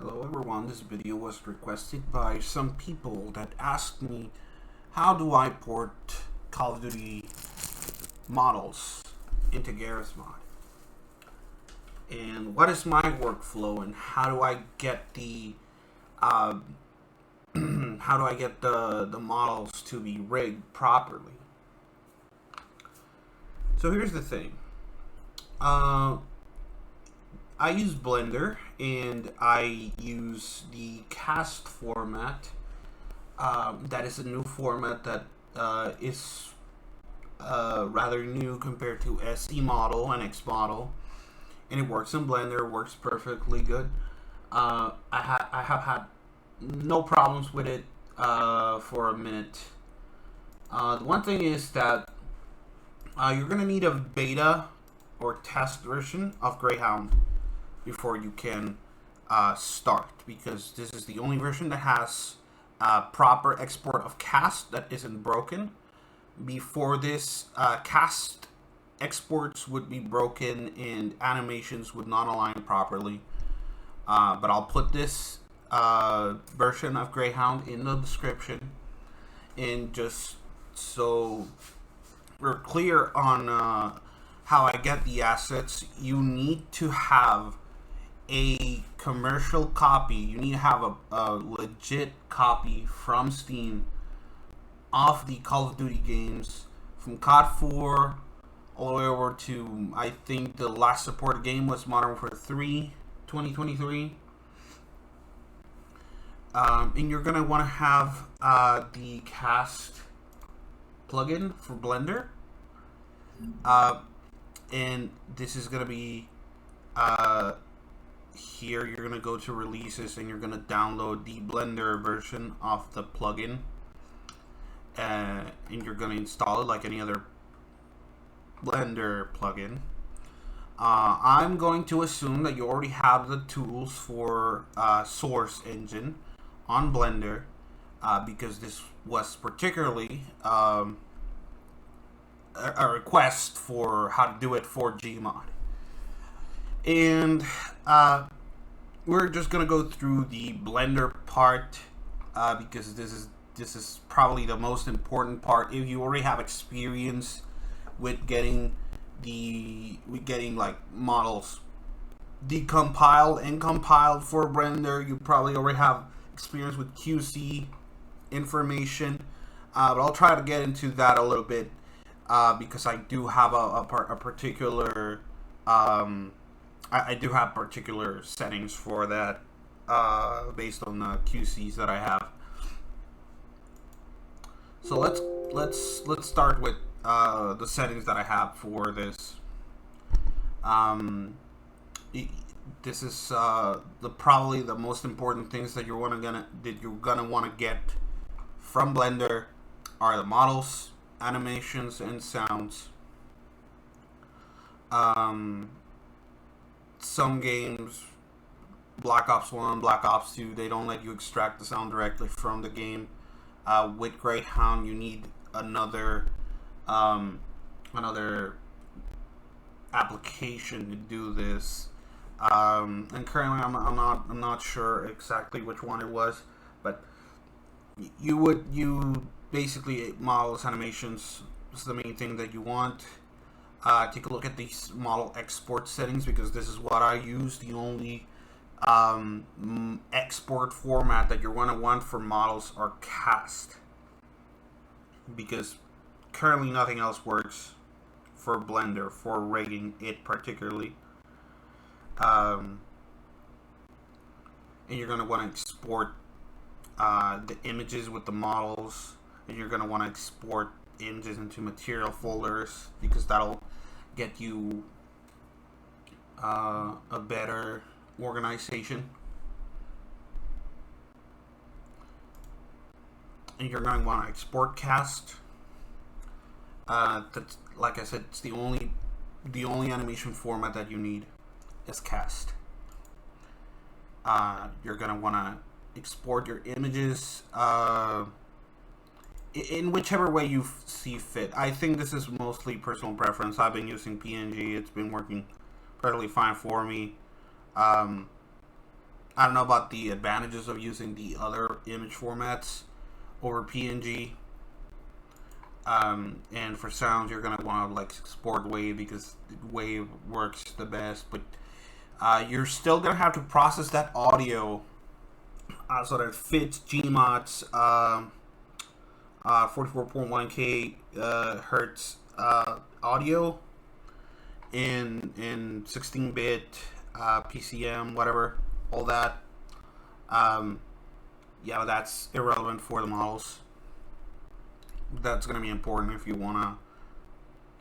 Hello everyone, this video was requested by some people that asked me how do I port Call of Duty models into Garry's Mod, and what is my workflow, and how do I get the the models to be rigged properly. So here's the thing. I use Blender and I use the cast format. That is a new format that is rather new compared to SE model and X model, and it works in Blender. Works perfectly good. I have had no problems with it for a minute. The one thing is that you're gonna need a beta or test version of Greyhound before you can start, because this is the only version that has proper export of cast that isn't broken. Before this, cast exports would be broken and animations would not align properly. But I'll put this version of Greyhound in the description, and just so we're clear on how I get the assets, you need to have a commercial copy. You need to have a legit copy from Steam of the Call of Duty games, from COD 4 all the way over to, I think the last supported game was Modern Warfare 3 2023. And you're going to want to have the cast plugin for Blender. And this is going to be here. You're going to go to releases and you're going to download the Blender version of the plugin, and you're going to install it like any other Blender plugin. I'm going to assume that you already have the tools for Source Engine on Blender, because this was particularly a request for how to do it for Gmod. And we're just gonna go through the Blender part, because this is probably the most important part. If you already have experience with getting like models decompiled and compiled for Blender, you probably already have experience with QC information. But I'll try to get into that a little bit, because I do have a particular I do have particular settings for that, based on the QCs that I have. So let's start with the settings that I have for this. This is probably the most important things that you're gonna want to get from Blender are the models, animations, and sounds. Some games, Black Ops 1, Black Ops 2, they don't let you extract the sound directly from the game. With Greyhound, you need another application to do this. And currently, I'm not sure exactly which one it was, but you basically, models, animations is the main thing that you want. Take a look at these model export settings, because this is what I use. The only export format that you're going to want for models are cast, because currently nothing else works for Blender for rigging it particularly. And you're going to want to export the images with the models, and you're going to want to export images into material folders, because that'll get you a better organization. And you're going to want to export cast. That's, like I said, it's the only animation format that you need is cast. You're going to want to export your images in whichever way you see fit. I think this is mostly personal preference. I've been using PNG. It's been working perfectly fine for me. I don't know about the advantages of using the other image formats over PNG. And for sounds, you're gonna want to like export WAV because WAV works the best. But you're still gonna have to process that audio so that it fits Gmod's 44.1K hertz audio in 16-bit PCM, whatever, all that. Yeah, that's irrelevant for the models. That's going to be important if you want to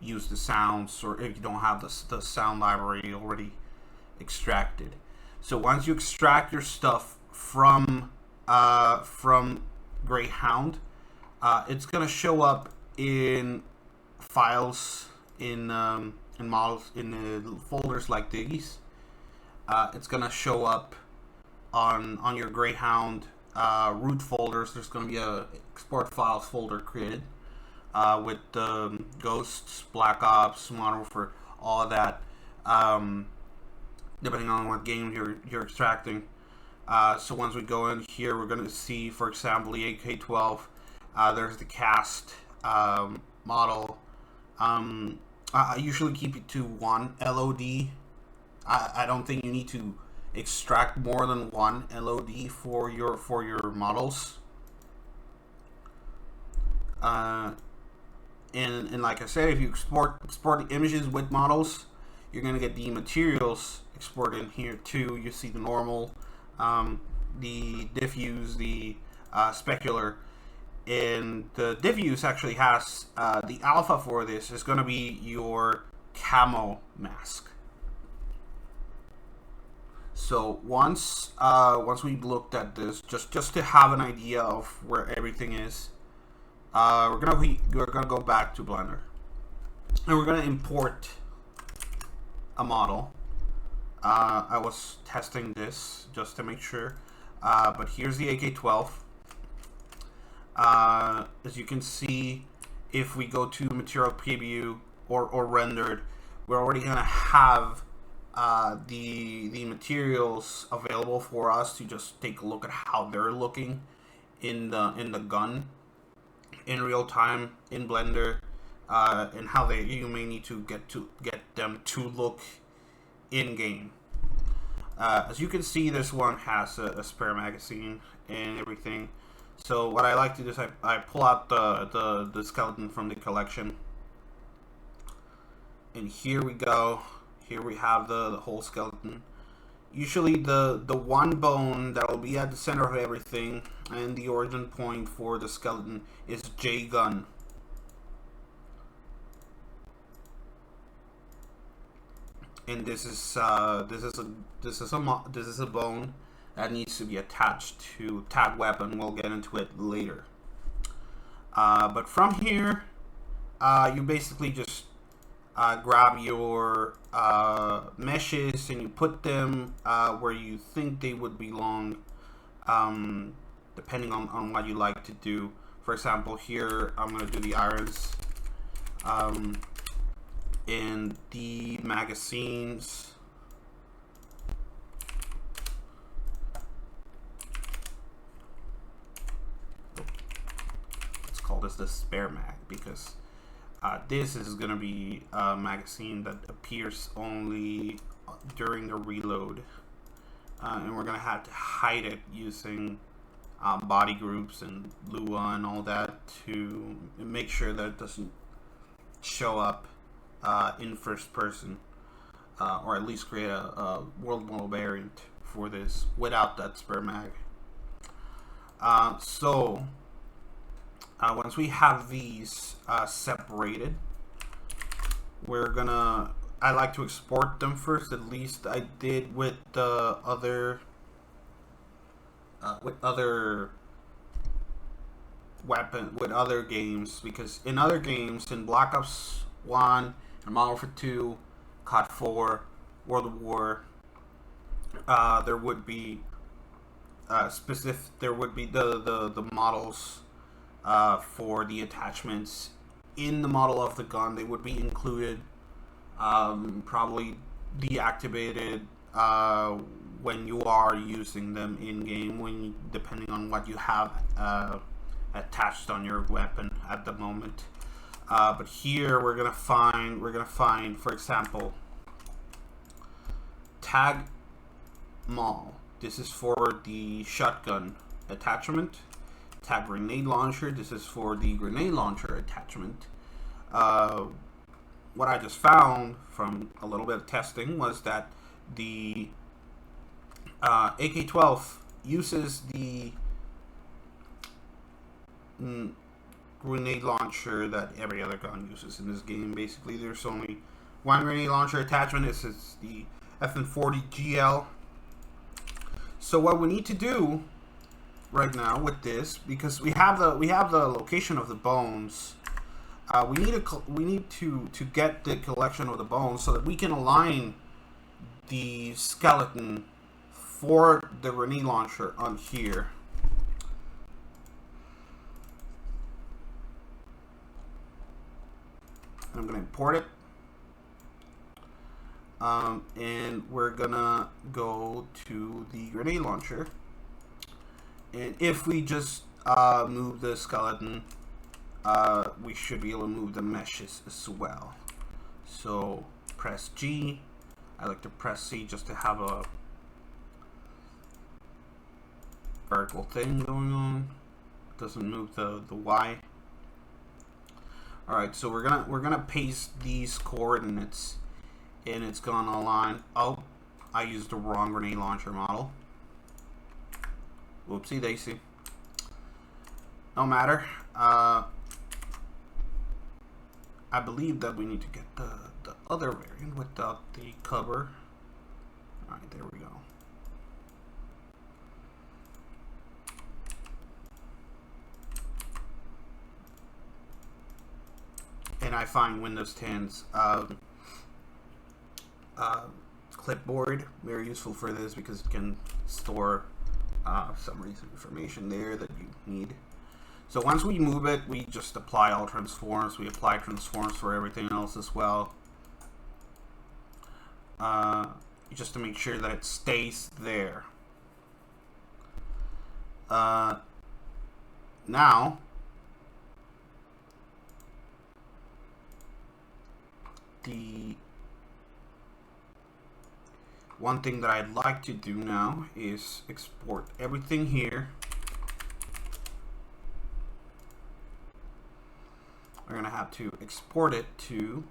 use the sounds, or if you don't have the sound library already extracted. So once you extract your stuff from Greyhound, it's going to show up in files in models in folders like these. It's going to show up on your Greyhound root folders. There's going to be a export files folder created with Ghosts, Black Ops, Modern Warfare, all of that, depending on what game you're extracting. So once we go in here, we're going to see, for example, the AK-12. There's the cast model. I usually keep it to 1 LOD. I don't think you need to extract more than 1 LOD for your models. And like I said, if you export the images with models, you're gonna get the materials exported in here too. You see the normal, the diffuse, the specular, and the diffuse actually has the alpha for this is gonna be your camo mask. So once we've looked at this, just to have an idea of where everything is, we're gonna go back to Blender, and we're gonna import a model. I was testing this just to make sure, but here's the AK-12. As you can see, if we go to material preview or rendered, we're already gonna have the materials available for us to just take a look at how they're looking in the gun in real time in Blender, and how you may need to get them to look in game. As you can see, this one has a spare magazine and everything. So what I like to do is I pull out the skeleton from the collection, and here we go. Here we have the whole skeleton. Usually the one bone that will be at the center of everything and the origin point for the skeleton is J gun. And this is a bone that needs to be attached to tag weapon. We'll get into it later. But from here, you basically just grab your meshes and you put them where you think they would belong, depending on what you like to do. For example, here I'm going to do the irons, and the magazines. Let's call this the spare mag, because this is going to be a magazine that appears only during the reload, and we're going to have to hide it using body groups and Lua and all that to make sure that it doesn't show up in first person, or at least create a world model variant for this without that spare mag. So once we have these separated, we're gonna, I like to export them first. At least I did with the other games, because in other games, in Black Ops 1 and Modern Warfare 2, COD 4, World of War, there would be the models for the attachments in the model of the gun. They would be included, probably deactivated when you are using them in game, depending on what you have attached on your weapon at the moment. But here we're gonna find, for example, tag maul. This is for the shotgun attachment. Tag grenade launcher. This is for the grenade launcher attachment. What I just found from a little bit of testing was that the AK-12 uses the grenade launcher that every other gun uses in this game. Basically, there's only one grenade launcher attachment. This is the FN40 GL. So what we need to do right now with this, because we have the location of the bones, we need to get the collection of the bones so that we can align the skeleton for the grenade launcher on here. I'm gonna import it, and we're gonna go to the grenade launcher, and if we just move the skeleton, we should be able to move the meshes as well. So press G. I like to press C just to have a vertical thing going on. It doesn't move the Y. All right, so we're gonna paste these coordinates, and it's gonna align. Oh, I used the wrong grenade launcher model. Whoopsie daisy. No matter. I believe that we need to get the other variant without the cover. All right, there we go. And I find Windows 10's clipboard very useful for this because it can store some recent information there that you need. So once we move it, we just apply all transforms. We apply transforms for everything else as well, just to make sure that it stays there. Now, the one thing that I'd like to do now is export everything here. We're gonna have to export it to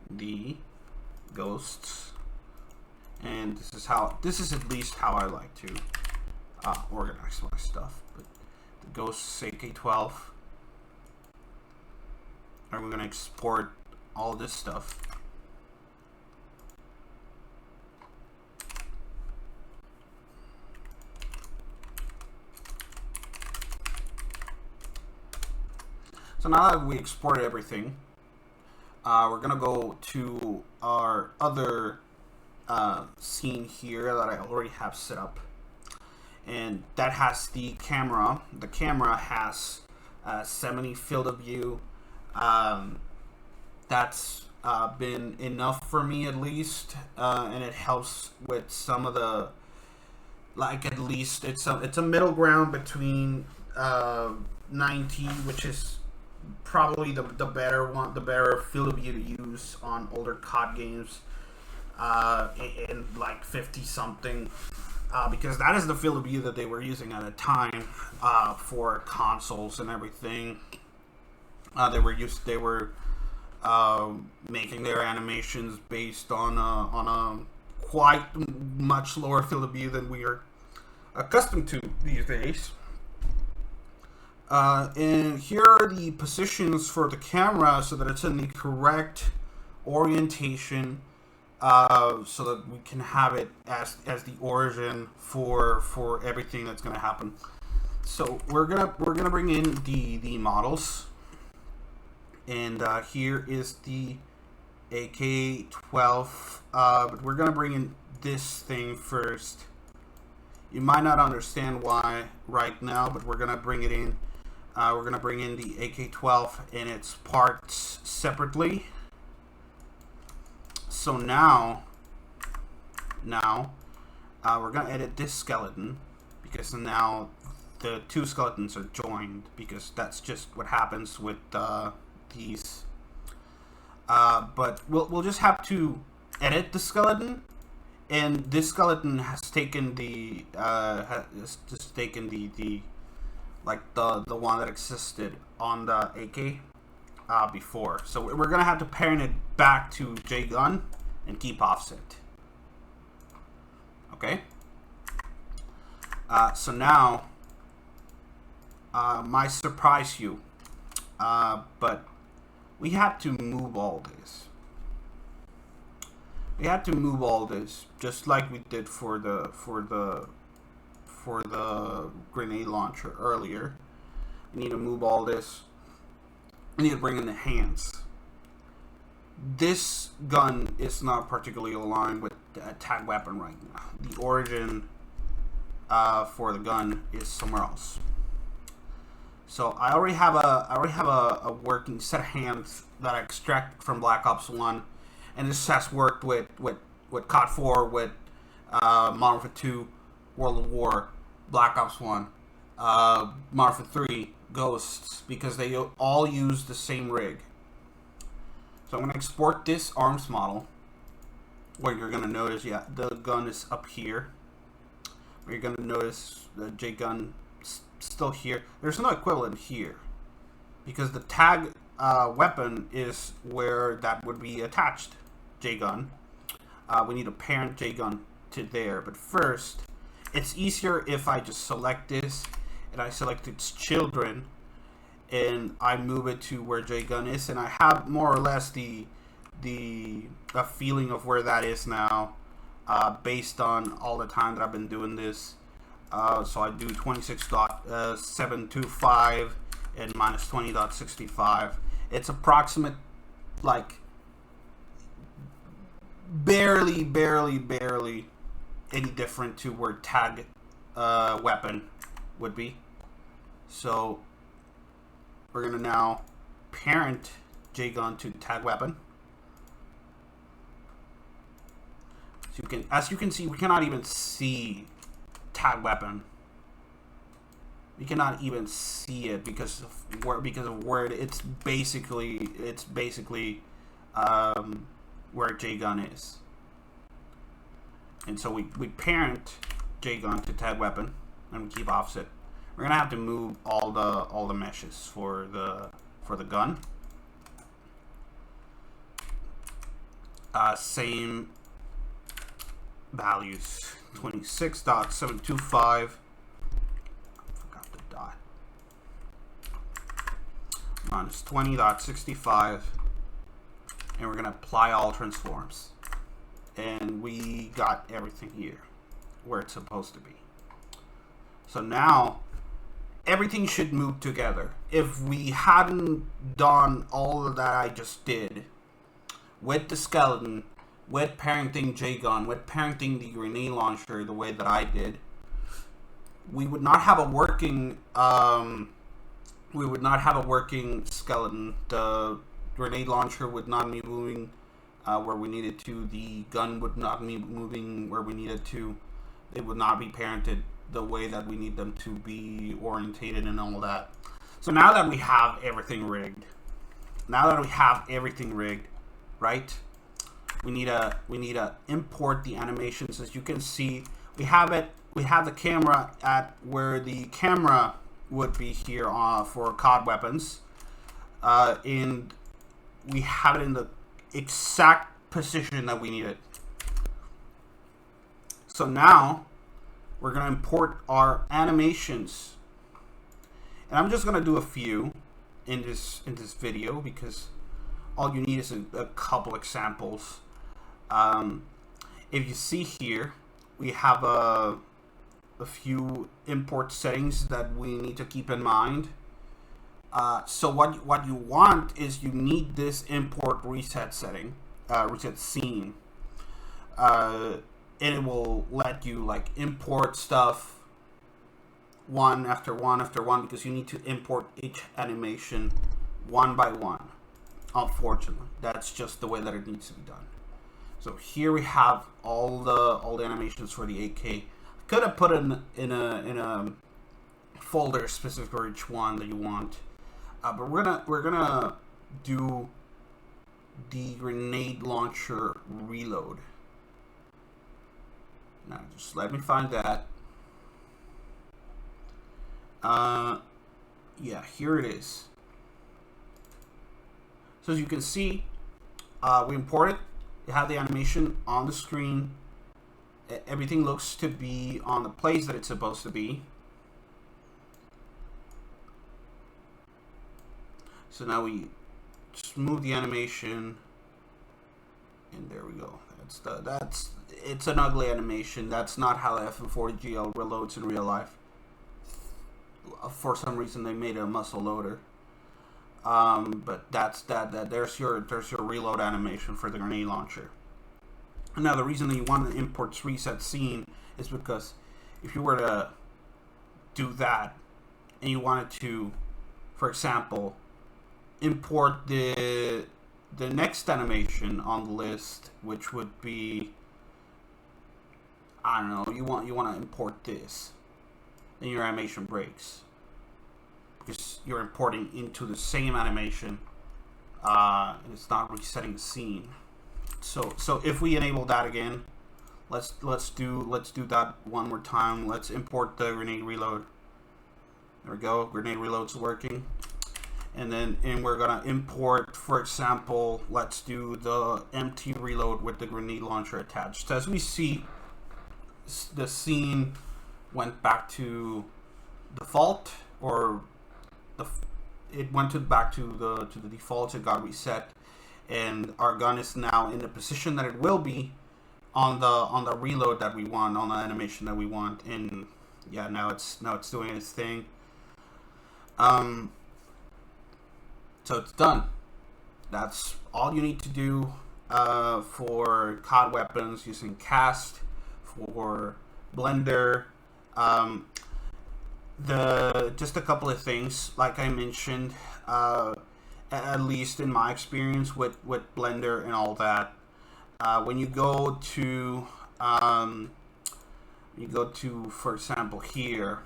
the ghosts, and this is at least how I like to organize my stuff. But the ghosts AK-12, and we're gonna export all this stuff. So now that we exported everything, we're gonna go to our other scene here that I already have set up, and that has the camera. The camera has 70 field of view. That's been enough for me at least, and it helps with some of the, like, at least it's a middle ground between 90, which is probably the better one, the better field of view to use on older COD games, and like 50 something, because that is the field of view that they were using at the time for consoles and everything. They were making their animations based on a quite much lower field of view than we are accustomed to these days. And here are the positions for the camera so that it's in the correct orientation, so that we can have it as the origin for everything that's going to happen. So we're gonna bring in the models, and here is the AK-12, but we're gonna bring in this thing first. You might not understand why right now, but we're gonna bring it in. We're going to bring in the AK-12 and its parts separately. So now we're gonna edit this skeleton because now the two skeletons are joined, because that's just what happens with these. But we'll just have to edit the skeleton, and this skeleton has taken the the one that existed on the AK before. So we're gonna have to parent it back to JGun and keep offset. Okay. So now, might surprise you, but we had to move all this. We had to move all this just like we did for the grenade launcher earlier. We need to move all this. We need to bring in the hands. This gun is not particularly aligned with the tag weapon right now. The origin for the gun is somewhere else. So I already have a working set of hands that I extracted from Black Ops 1, and this has worked with COD 4, with Modern Warfare 2, World of War, Black Ops 1, Modern Warfare 3, Ghosts, because they all use the same rig. So I'm going to export this arms model, where you're going to notice, yeah, the gun is up here. Where you're going to notice the J gun still here. There's no equivalent here, because the tag weapon is where that would be attached. J gun. We need to parent J gun to there, but first, it's easier if I just select this and I select its children, and I move it to where J gun is, and I have more or less the feeling of where that is now, based on all the time that I've been doing this. So I do 26.725 and minus 20.65. It's approximate, like barely any different to where tag weapon would be. So we're gonna now parent J-gun to tag weapon. So as you can see, we cannot even see tag weapon. We cannot even see it because of where it's basically where J-gun is. And so we parent J-gun to tag weapon, and we keep offset. We're gonna have to move all the meshes for the gun. Same values, 26.725. Forgot the dot. Minus 20.65, and we're gonna apply all transforms. And we got everything here where it's supposed to be. So now everything should move together. If we hadn't done all of that I just did with the skeleton, with parenting J-gun, with parenting the grenade launcher the way that I did, we would not have a working skeleton. The grenade launcher would not be moving where we needed to. The gun would not be moving where we needed to. They would not be parented the way that we need them to be orientated and all that. So now that we have everything rigged, right? We need to import the animations. As you can see, we have the camera at where the camera would be here for COD weapons, and we have it in the exact position that we need it. So now we're gonna import our animations, and I'm just gonna do a few in this video because all you need is a couple examples. If you see here, we have a few import settings that we need to keep in mind. So what you want is you need this import reset setting, reset scene, and it will let you like import stuff one after one after one, because you need to import each animation one by one. Unfortunately, that's just the way that it needs to be done. So here we have all the animations for the 8K. Could have put in a folder specific for each one that you want, but we're gonna do the grenade launcher reload. Now just let me find that. Yeah, here it is. So as you can see, we import it. You have the animation on the screen. Everything looks to be on the place that it's supposed to be. So now we just move the animation, and there we go. It's an ugly animation. That's not how FM4GL reloads in real life. For some reason, they made a muscle loader. But there's your reload animation for the grenade launcher. And now the reason that you want to import reset scene is because if you were to do that and you wanted to, for example, import the next animation on the list, which would be, I don't know, you want to import this, then your animation breaks because you're importing into the same animation, and it's not resetting the scene. So if we enable that again, let's do that one more time. Let's import the grenade reload. There we go. Grenade reload's working. And we're gonna import, for example, let's do the empty reload with the grenade launcher attached. So as we see, the scene went back to default, or it went back to the default. It got reset, and our gun is now in the position that it will be on the reload that we want, on the animation that we want. And yeah, now it's doing its thing. So it's done. That's all you need to do for COD weapons using Cast, for Blender. Just a couple of things, like I mentioned, at least in my experience with Blender and all that. When you go to for example here,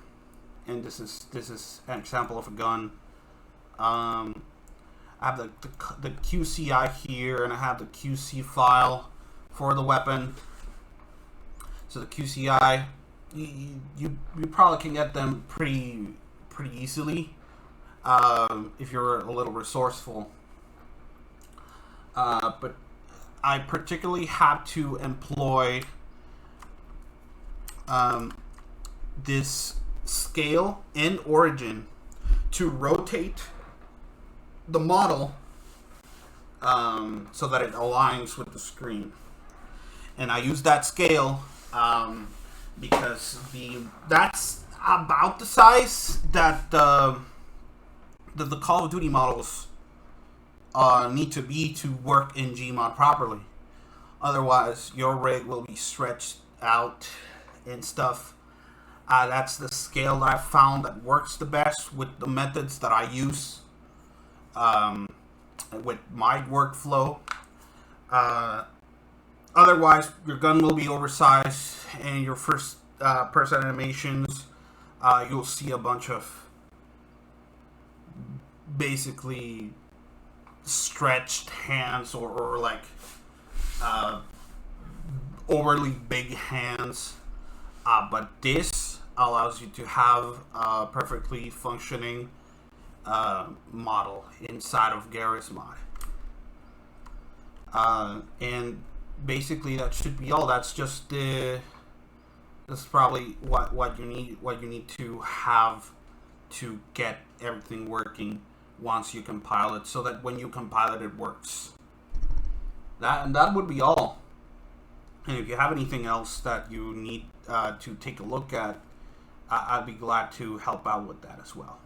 and this is an example of a gun. I have the QCI here, and I have the QC file for the weapon. So the QCI, you probably can get them pretty easily if you're a little resourceful. But I particularly have to employ this scale and origin to rotate the model so that it aligns with the screen. And I use that scale because that's about the size that the Call of Duty models need to be to work in Gmod properly. Otherwise, your rig will be stretched out and stuff. That's the scale that I found that works the best with the methods that I use with my workflow. Otherwise, your gun will be oversized, and your first person animations, you'll see a bunch of basically stretched hands or like overly big hands. But this allows you to have a perfectly functioning model inside of Garry's Mod. And basically that should be all. That's just that's probably what you need to have to get everything working once you compile it, so that when you compile it, it works. That would be all. And if you have anything else that you need to take a look at, I'd be glad to help out with that as well.